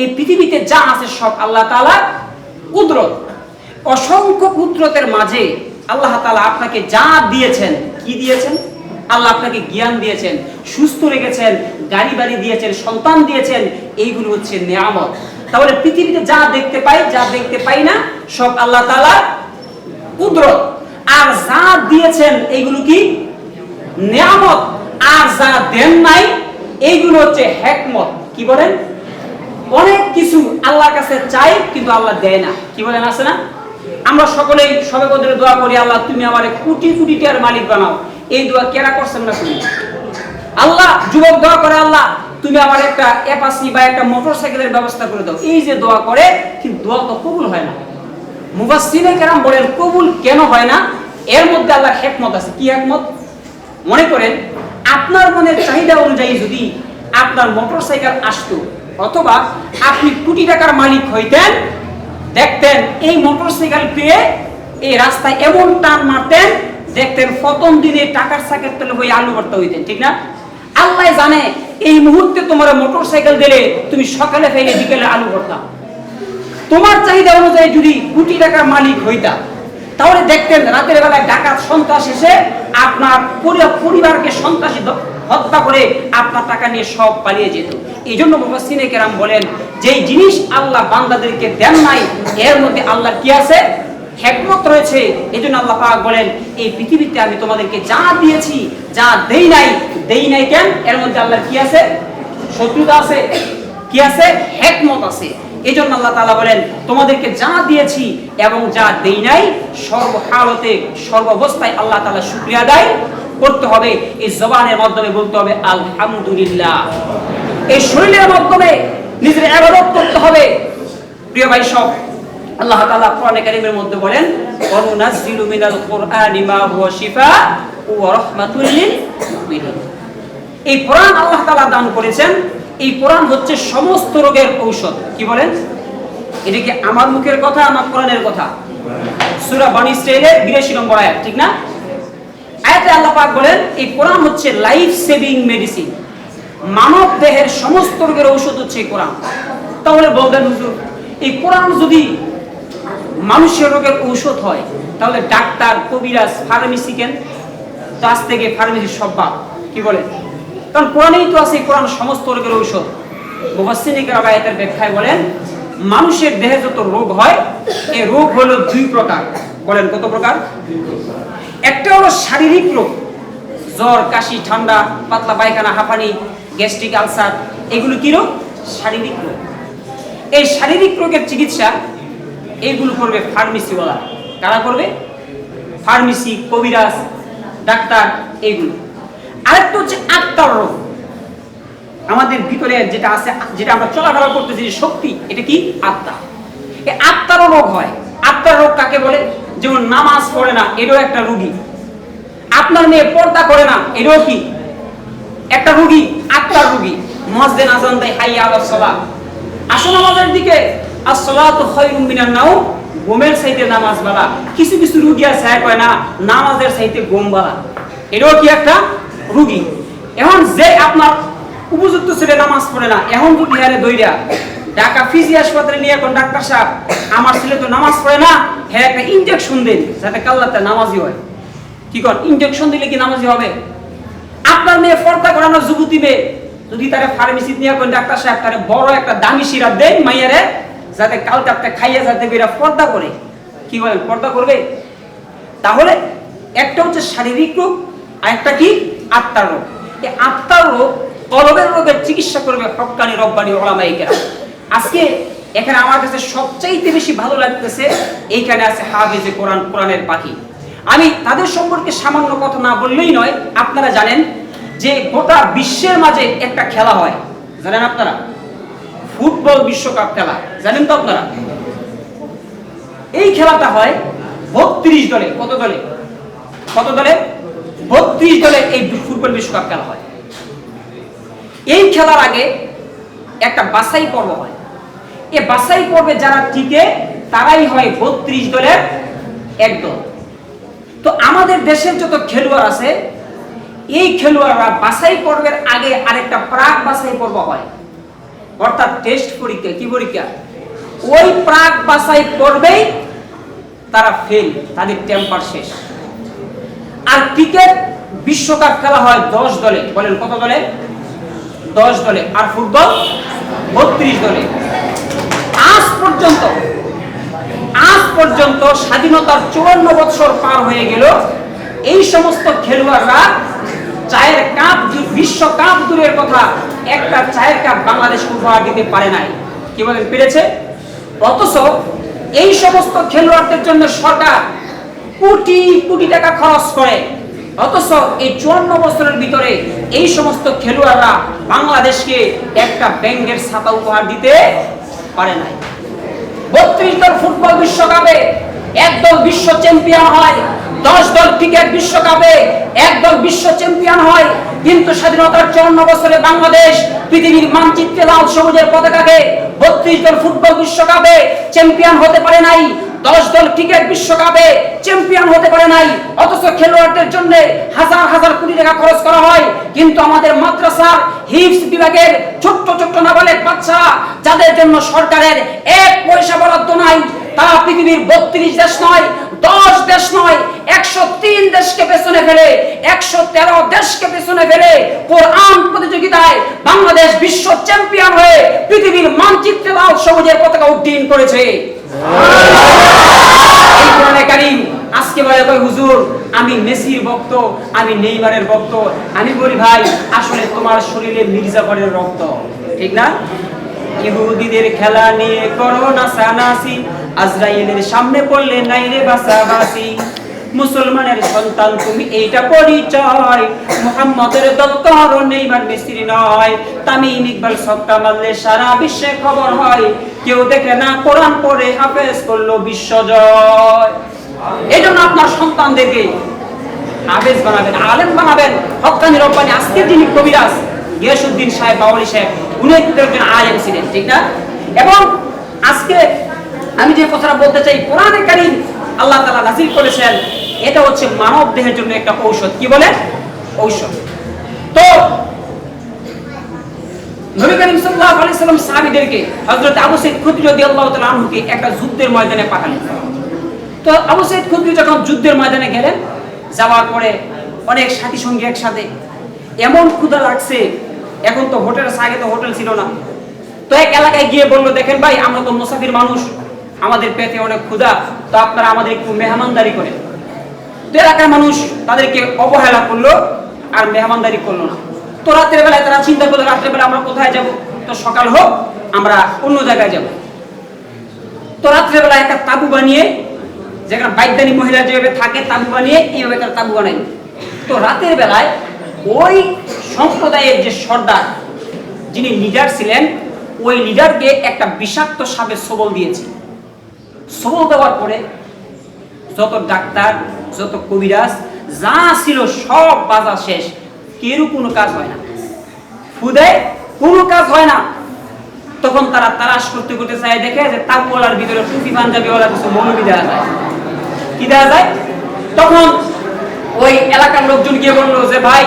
এই পৃথিবীতে যা আছে সব আল্লাহ তাআলার কুদরত। অসংখ্য কুদরতের মাঝে আল্লাহ তাআলা আপনাকে যা দিয়েছেন, কি দিয়েছেন? আল্লাহ আপনাকে জ্ঞান দিয়েছেন, সুস্থ রেখেছেন, গাড়ি বাড়ি দিয়েছেন, সন্তান দিয়েছেন, এইগুলো হচ্ছে নিয়ামত। তাহলে পৃথিবীতে যা দেখতে পাই, যা দেখতে পাই না, সব আল্লাহ তাআলার কুদরত। আর যা দিয়েছেন এইগুলো কি? নিয়ামত। আর যা দেন নাই এইগুলো হচ্ছে হিকমত। কি বলেন? অনেক কিছু আল্লাহর কাছে চাই কিন্তু আল্লাহ দেয় না। কি বলেন, আছে না? আমরা সকলেই সবে কদরে দোয়া করি, আল্লাহ তুমি আমারে কোটি কোটি টাকার মালিক বানাও। এই দোয়া কেরা করছেন না শুনি? আল্লাহ যুবক দোয়া করে, আল্লাহ তুমি আমার একটা অ্যাপাচি বা একটা মোটরসাইকেলের ব্যবস্থা করে দাও। এই যে দোয়া করে, কিন্তু দোয়া তো কবুল হয় না। মুফাসসিরে কেরাম বলেন কবুল কেন হয় না? এর মধ্যে আল্লাহর হিকমত আছে। কি হিকমত? মনে করেন আপনার মনের চাহিদা অনুযায়ী যদি আপনার মোটরসাইকেল আসতো, অথবা আপনি কোটি টাকার মালিক হইতেন, দেখতেন এই মোটরসাইকেল পেয়ে এই রাস্তায় এমন টান মারতেন, দেখতেন প্রথম দিনে টাকার সাকের তেলে হয়ে আলু ভর্তা হইতেন। ঠিক না? আল্লাহ জানে এই মুহূর্তে তোমার মোটরসাইকেল দিলে তুমি সকালে ফেলে বিকেলে আলু ভর্তা। তোমার চাহিদা অনুযায়ী যদি কোটি টাকার মালিক হইতা, তাহলে দেখতেন রাতের বেলায় ডাকাত সন্ত্রাস এসে আপনার পরিবারকে সন্ত্রাসী হত্যা করে আপনার টাকা নিয়ে সব পালিয়ে যেত। এই জন্য মুফাসসিরে কেরাম বলেন যেই জিনিস আল্লাহ বান্দাদেরকে দেন নাই, এর মধ্যে আল্লাহর কি আছে? হিকমত রয়েছে। এই জন্য আল্লাহ পাক বলেন এই পৃথিবীতে আমি তোমাদেরকে যা দিয়েছি, যা দেই নাই কেন? এর মধ্যে আল্লাহর কি আছে? শত্রুতা আছে। কি আছে? হিকমত আছে। এই জন্য আল্লাহ তাআলা বলেন তোমাদেরকে যা দিয়েছি এবং যা দেই নাই, সর্বহালতে সর্বাবস্থায় আল্লাহ তাআলা শুকরিয়া আদায় করতে হবে। এই জবানের মাধ্যমে বলতে হবে আলহামদুলিল্লাহ। এই শরীরের মাধ্যমে নিজের ইবাদত করতে হবে। প্রিয় ভাই সব, আল্লাহ তাআলা কোরআনে কারীমের মধ্যে বলেন ওয়ানুনাজ্জিলু মিনাল কুরআনি মা হুয়া শিফাআ ওয়া রাহমাতুল লিল মুমিনিন। এই কোরআন আল্লাহ তাআলা দান করেছেন। এই কোরআন হচ্ছে সমস্ত রোগের ঔষধ। কি বলেন? এটা কি আমার মুখের কথা না কোরআনের কথা? সূরা বনী ইসরাঈলের 82 নম্বর আয়াত, ঠিক না? আয়াতে আল্লাহ পাক বলেন এই কোরআন হচ্ছে লাইফ সেভিং মেডিসিন। মানব দেহের সমস্ত রোগের ঔষধ হচ্ছে এই কোরআন। তাহলে বলবেন হুজুর, এই কোরআন যদি মানুষের রোগের ঔষধ হয়, তাহলে ডাক্তার, কবিরাজ, ফার্মেসি কেন? তো আজ থেকে ফার্মেসি সব বাদ। কি বলেন? কারণ কোরআনেই তো আছে কোরআন সমস্ত রোগের ঔষধ। মুফাসসিরে কেরাম আয়াতের ব্যাখ্যায় বলেন মানুষের দেহে যত রোগ হয়, এই রোগ হলো দুই প্রকার। বলেন কত প্রকার? একটা হলো শারীরিক রোগ, জ্বর, কাশি, ঠান্ডা, পাতলা পায়খানা, হাঁপানি, গ্যাস্ট্রিক আলসার, এগুলো কি রোগ? শারীরিক রোগ। এই শারীরিক রোগের চিকিৎসা এইগুলো করবে ফার্মেসিওয়ালা। কারা করবে? ফার্মেসি, কবিরাজ, ডাক্তার, এইগুলো। আরেকটা হচ্ছে আত্মার রোগ। আমাদের ভিতরে যেটা আছে, যেটা আমরা চলাফেরা করতেছি, যে শক্তি, এটা কি? আত্মা। এই আত্মারও রোগ হয়। আত্মার রোগ কাকে বলে? যেমন নামাজ পড়ে না, এটাও একটা রোগী। আপনার মেয়ে পর্দা করে না, এটাও কি একটা রোগী? আত্মার রোগী। মুয়াজ্জিন আযান দেয় হাইয়া আলাস সালাহ, আসো নামাজের দিকে, আস-সালাতু খায়রুম মিনান নাওম, ঘুমের চাইতে নামাজ বালা। কিছু কিছু রোগী আছে কয় না নামাজের চাইতে ঘুম বালা, এটাও কি একটা রোগী। এখন যে আপনার উপযুক্ত ছেলে নামাজ পড়ে না, এখন যদি হারে দইরা ঢাকা ফিজি হাসপাতালে নিয়ে এখন ডাক্তার সাহেব আমার ছেলে তো নামাজ পড়ে না, হ্যাঁ একটা ইনজেকশন দেন যাতে কাল্লাতে নামাজি হয়। কি কর? ইনজেকশন দিলে কি নামাজি হবে? আপনার মেয়ে পর্দা করানো যুবতী মেয়ে, যদি তারা ফার্মেসিতে নিয়ে এখন ডাক্তার সাহেব তারে বড় একটা দামি সিরাপ দেন মাইয়ারে, যাতে কালকাপটা খাইয়া যাতে বেরা পর্দা করে, কি বলেন? পর্দা করবে? তাহলে একটা হচ্ছে শারীরিক রোগ, আর একটা কি? আত্মার রোগ। এই আত্মার রোগ, কলবের রোগের চিকিৎসা করবে হক্কানি রব্বানি উলামায়ে কেরাম। আজকে এখানে আমার কাছে সবচাইতে বেশি ভালো লাগতেছে এইখানে আছে হাফেজে কোরআন, কোরআনের পাখি। আমি তাদের সম্পর্কে সামান্য কথা না বললেই নয়, আপনারা জানেন যে গোটা বিশ্বের মাঝে একটা খেলা হয়, জানেন আপনারা? ফুটবল বিশ্বকাপ খেলা, জানেন তো আপনারা? এই খেলাটা হয় 32 দলে। কত দলে? কত দলে? 32 দলে এই ফুটবল বিশ্বকাপ খেলা হয়। এই খেলার আগে একটা বাছাই পর্ব হয়। এই বাছাই পর্বে যারা টিকে তারাই হয় 32 দলের এক দল। তো আমাদের দেশের যত খেলোয়াড় আছে, এই খেলোয়াড়রা বাছাই পর্বের আগে আরেকটা প্রাক বাছাই পর্ব হয়। অর্থাৎ টেস্ট পরীক্ষা। কি পরীক্ষা? ওই প্রাক বাছাই পর্বেই তারা ফেল, তাদের টেম্পার শেষ। আর ক্রিকেট বিশ্বকাপ খেলা হয় 10 দলে, বলেন কত দলে? 10 দলে। আর ফুটবল 32 দলে। আজ পর্যন্ত স্বাধীনতার 54 বছর পার হয়ে গেল, এই সমস্ত খেলোয়াড়রা চায়ের কাপ, বিশ্বকাপ দূরের কথা, একটা চায়ের কাপ বাংলাদেশ উপহার দিতে পারে নাই। কি বলেন, পেরেছে? অথচ এই সমস্ত খেলোয়াড়দের জন্য সরকার কোটি কোটি টাকা খরচ করে, অথচ এই 54 বছরের ভিতরে এই সমস্ত খেলোয়াড়রা বাংলাদেশকে একটা ব্যাঙের ছাতা উপহার দিতে পারে নাই। 32 দল ফুটবল বিশ্বকাপে এক দল বিশ্ব চ্যাম্পিয়ন হয়, 10 দল ক্রিকেট বিশ্বকাপে এক দল বিশ্ব চ্যাম্পিয়ন হয়, কিন্তু স্বাধীনতার 54 বছরে বাংলাদেশ পৃথিবীর মানচিত্রে লাল সবুজের পতাকাকে 32 দল ফুটবল বিশ্বকাপে চ্যাম্পিয়ন হতে পারে নাই, 10 দল ক্রিকেট বিশ্বকাপে চ্যাম্পিয়ন হতে পারে নাই। অথচ খেলোয়াড়দের জন্য হাজার হাজার কোটি টাকা খরচ করা হয়, কিন্তু আমাদের মাদ্রাসার হিফজ বিভাগের ছোট্ট ছোট্ট নাবালেগ বাচ্চারা, যাদের জন্য সরকারের 1 পয়সা বরাদ্দ নাই, তারা পৃথিবীর 32 দেশ নয়, 10 দেশ নয়, 103 দেশকে পেছনে ফেলে, 113 দেশকে পেছনে ফেলে কোরআন প্রতিযোগিতায় বাংলাদেশ বিশ্ব চ্যাম্পিয়ন হয়ে পৃথিবীর মানচিত্রে লাল সবুজের পতাকা উড্ডীন করেছে। এই কোরআনে কারীম আজকে বলে কই হুজুর আমি মেসির ভক্ত, আমি নেইমারের ভক্ত। আমি বলি ভাই, আসলে তোমার শরীরে মির্জাফরের রক্ত, ঠিক না? ইহুদিদের খেলা নিয়ে করো নাচানাচি, আজরাইলের সামনে পড়লে নাই রে বাঁচাবাঁচি। মুসলমানের সন্তান তুমি, এইটা পরিচয়। মুহাম্মদের দল করো, নেইমার মেসির নয়। তামিম ইকবাল ছক্কা মারলে সারা বিশ্বে খবর হয়, কেউ দেখে না কোরআন পড়ে হাফেজ করলো বিশ্বজয়। এই জন্য আপনার সন্তানদেরকে হাফেজ বানাবেন, আলেম বানাবেন, হক্কানি রব্বানি। আজকে যিনি কবিরাজ গিয়াসউদ্দিন সাহেব বাউলি সাহেব, উনি একজন আলেম ছিলেন, ঠিক না? এবং আজকে আমি যে কথাটা বলতে চাই, কোরআনে কারীম আল্লাহ তাআলা নাযিল করেছেন, এটা হচ্ছে মানব দেহের জন্য একটা ঔষধ। কি বলে? ঔষধ। তো নবী করিম সাল্লাল্লাহু আলাইহি সাল্লাম সাহাবীদেরকে হযরত আবু সাঈদ খুদরি রাদিয়াল্লাহু তাআলা আনহুকে একটা যুদ্ধের ময়দানে পাঠালেন। তো আবু সাঈদ খুদরি যখন যুদ্ধের ময়দানে গেলেন, যাওয়ার পরে অনেক সাথী সঙ্গী একসাথে, এমন ক্ষুধা লাগছে, এখন তো হোটেল, আগে তো হোটেল ছিল না। তো এক এলাকায় গিয়ে বলল, দেখেন ভাই, আমরা তো মুসাফির মানুষ, আমাদের পেটে অনেক ক্ষুধা, তো আপনারা আমাদের একটু মেহমানদারি করেন। তো এলাকার মানুষ তাদেরকে অবহেলা করলো আর মেহমানদারি করলো না। তো রাতের বেলায় তারা চিন্তা করলো, রাতের বেলা আমরা কোথায় যাব? তো সকাল হোক, আমরা অন্য জায়গায় যাব। তো রাত্রের বেলা একটা তাবু বানিয়ে, যেখানে বাইদানি মহিলা যেভাবে থাকে তাবু বানিয়ে, এইভাবে তারা তাবু বানাই। তো রাতের বেলায় ওই সম্প্রদায়ের যে সর্দার, যিনি লিডার ছিলেন, ওই লিডারকে একটা বিষাক্ত সাপে সবল দিয়েছে। সবল দেওয়ার পরে যত ডাক্তার, যত কবিরাজ যা ছিল সব বাজার শেষ, কেউ কোনো কাজ হয় না, খুদায় কোনো কাজ হয় না। তখন তারা তালাশ করতে করতে চায়, দেখে যে তাবুওয়ালার ভিতরে টুপি পাঞ্জাবিওয়ালা কিছু মৌলবি দেওয়া যায়। কি দেওয়া যায়? তখন ওই এলাকার লোকজন গিয়ে বললো যে, ভাই,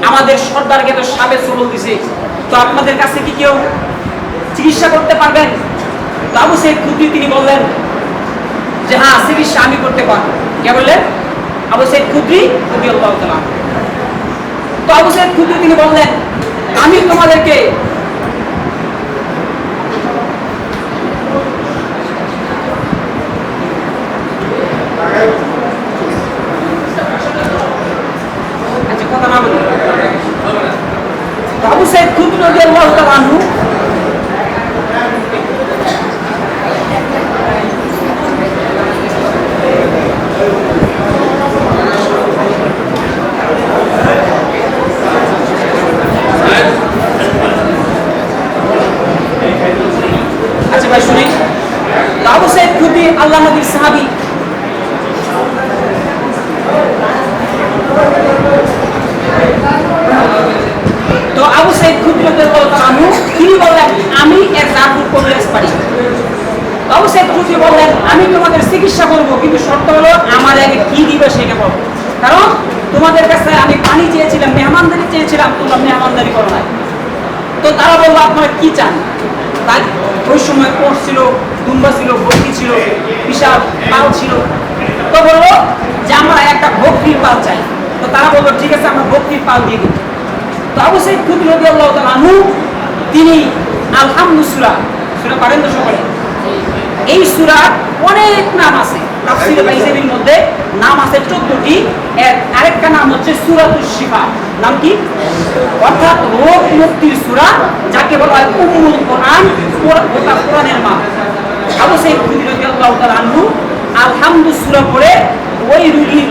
আমাদের সর্দারকে তো সাপে সবল দিছে, তো আপনাদের কাছে কি কেউ চিকিৎসা করতে পারবেন? তো আবু সাঈদ খুদরি তিনি বললেন যে, হ্যাঁ, চিকিৎসা আমি করতে পারবো। কে বললেন? আবু সাঈদ খুদরি রাদিয়াল্লাহু তাআলা। তো আবু সাঈদ খুদরি তিনি বললেন, আমি তোমাদেরকে কথা না বলি। আবু সাঈদ খুদরি রাদিয়াল্লাহু তাআলা আনহু আল্লাহ নবীর সাহাবী। তো আবু সাঈদ খুদরি রাদিয়াল্লাহু তাআলা আনহু তিনি বললেন, আমি এর জাদু করতে পারি। তো আবু সাঈদ খুদরি বললেন, আমি তোমাদের চিকিৎসা করব, কিন্তু শর্ত হলো আমার আগে কি দিবে সেটা বলো, কারণ তোমাদের কাছে আমি পানি চেয়েছিলাম, মেহমানদারি চেয়েছিলাম, তোমরা মেহমানদারি করো না। তো তারা বললো আপনারা কি চান? তাই ওই সময় কোষ ছিল, দুম্বা ছিল, বকরি ছিল, বিশাল পাল ছিল। তো বললো যে আমরা একটা বকরির পাল চাই। তো তারা বললো ঠিক আছে, আমরা বকরির পাল দিয়ে দিই। তো আবু সাঈদ খুদরি রাদিয়াল্লাহু তাআলা আনহু তিনি আল-হামদু সূরা পারেন তো সকলে? এই সূরার অনেক নাম আছে, তাফসীর বাইজাবির মধ্যে নাম আছে 14টি। এর আরেকটা নাম হচ্ছে সূরাতুশ শিফা। নাম কি? অর্থাৎ রোগ মুক্তির সূরা, যাকে বলা হয় উম্মুল কোরআন, কোরআনের মা। আবু সাঈদ খুদরি রাদিয়াল্লাহু তাআলা আনহু আল-হামদু সূরা পড়ে ওই রোগীর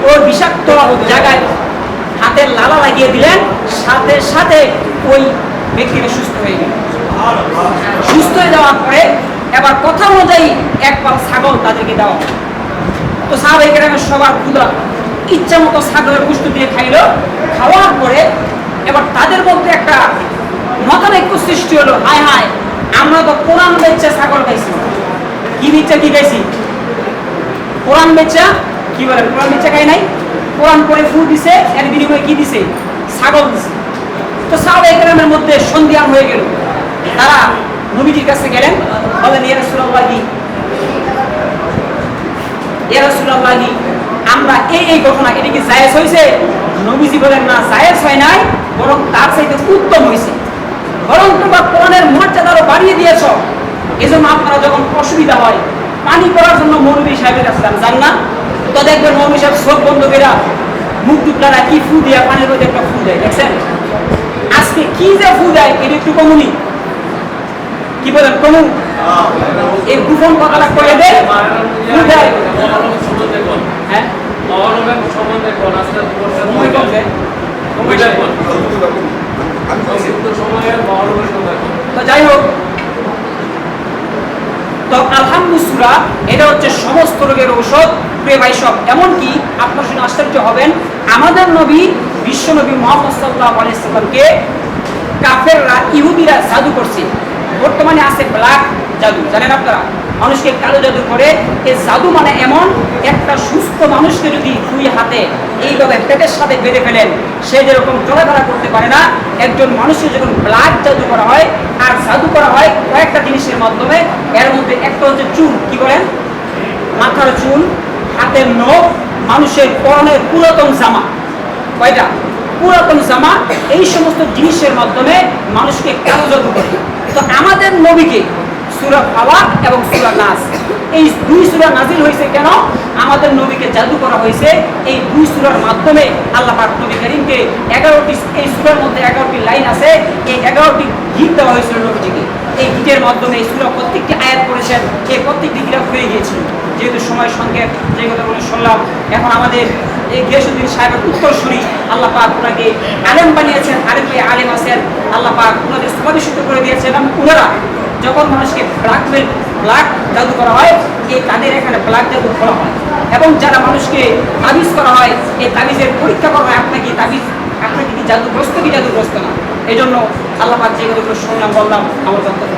ওর বিষাক্ত জায়গায় হাতের লালা লাগিয়ে দিলেন, সাথে সাথে ওই ব্যক্তিকে সুস্থ হয়ে গেল। সুস্থ হয়ে যাওয়ার পরে এবার কথা অনুযায়ী এক পাল ছাগল তাদেরকে দেওয়া। তো সাহাবায়ে কেরামের সবার ক্ষুধা, ইচ্ছা মতো ছাগলের গোশত দিয়ে খাইল। খাওয়ার পরে এবার তাদের মধ্যে একটা মতানৈক্য সৃষ্টি হলো, হায় হায় আমরা তো কোরআন বেচা ছাগল খাইছি। কি বেচা কি খাইছি? কোরআন বেচা। কি বলেন? কোরআন বেচা খাই নাই। কোরআন পড়ে ফু দিছে, এর বিনিময়ে কি দিছে? ছাগল দিছে। তো সাহাবায়ে কেরামের মধ্যে সন্ধিহান হয়ে গেল। তারা নবীজির কাছে গেলেন, বলেন ইয়া রাসূলুল্লাহ, আমরা এই ঘটনা, এটা কি জায়েজ হয়েছে? নবীজি বলেন না, জায়েজ হয় নাই, বরং তার চাইতে উত্তম হয়েছে। বরং তোমরা কোরআনের মর্যাদা আরো বাড়িয়ে দিয়েছ। এজন্য আপনারা যখন অসুবিধা হয়, পানি করার জন্য মৌলভী সাহেবের কাছে যান না? তো দেখবেন মৌলভী সাহেব চোখ বন্ধ করে মুখ টুকরা কি ফু দিয়া পানির মধ্যে একটা ফু দেয়, দেখছেন? আজকে কি যে ফু দেয় এটা একটু কমুনি। কি বলেন? কমু এই গোপন কথাটা করে দেয়, ফু দেয়। হ্যাঁ, তো যাই হোক, তো আল-হামদু সূরা এটা হচ্ছে সমস্ত রোগের ঔষধ। প্রিয় ভাই সব, এমনকি আপনার শুনে আশ্চর্য হবেন, আমাদের নবী বিশ্বনবী মুহাম্মদ সাল্লাল্লাহু আলাইহি সাল্লামকে কাফেররা, ইহুদিরা জাদু করছে। বর্তমানে আছে ব্ল্যাক জাদু, জানেন আপনারা? মানুষকে কালো জাদু করে। এই জাদু মানে এমন একটা সুস্থ মানুষকে যদি দুই হাতে এইভাবে পেটের সাথে বেঁধে ফেলেন, সে যেরকম চলাফেরা করতে পারে না, একজন মানুষের যখন ব্ল্যাক জাদু করা হয়, আর জাদু করা হয় কয়েকটা জিনিসের মাধ্যমে। এর মধ্যে একটা হচ্ছে চুল, কি করেন? মাথার চুল, হাতের নখ, মানুষের পরনের পুরাতন জামা। কয়টা? পুরাতন জামা। এই সমস্ত জিনিসের মাধ্যমে মানুষকে কালো জাদু করে। তো আমাদের নবীকে সূরা ফালাক এবং সূরা নাস, এই দুই সূরা নাজিল হয়েছে কেন? আমাদের নবীকে জাদু করা হয়েছে এই দুই সূরার মাধ্যমে। আল্লাহ পাক নবী করিমকে 11টি, এই সূরার মধ্যে 11টি লাইন আছে, এই 11টি গীত দেওয়া হয়েছিল নবীজিকে। এই গীতের মাধ্যমে এই সূরা প্রত্যেকটি আয়াত পড়েছেন, এই প্রত্যেকটি গিরাফ হয়ে গিয়েছিল। যেহেতু সময় সংক্ষেপ, যে কথা বলে শুনলাম, এখন আমাদের এই গিয়াসউদ্দিন সাহেবের উত্তরসূরি, আল্লাহ পাক ওনাকে আলেম বানিয়েছেন, আরেকটি আলেম আছেন, আল্লাহ পাক ওনাদের সমাধিষ্ঠিত করে দিয়েছেন। এবং ওনারা যখন মানুষকে ব্ল্যাক জাদু করা হয়, এই তাদের এখানে ব্ল্যাক জাদু করা হয়। এবং যারা মানুষকে তাবিজ করা হয়, এই তাবিজের পরীক্ষা করা হয়, আপনাকে কি জাদুগ্রস্ত কি জাদুগ্রস্ত না। এই জন্য আল্লাহ পাক যে কথাগুলো শুনলাম, বললাম, আমার বক্তব্য।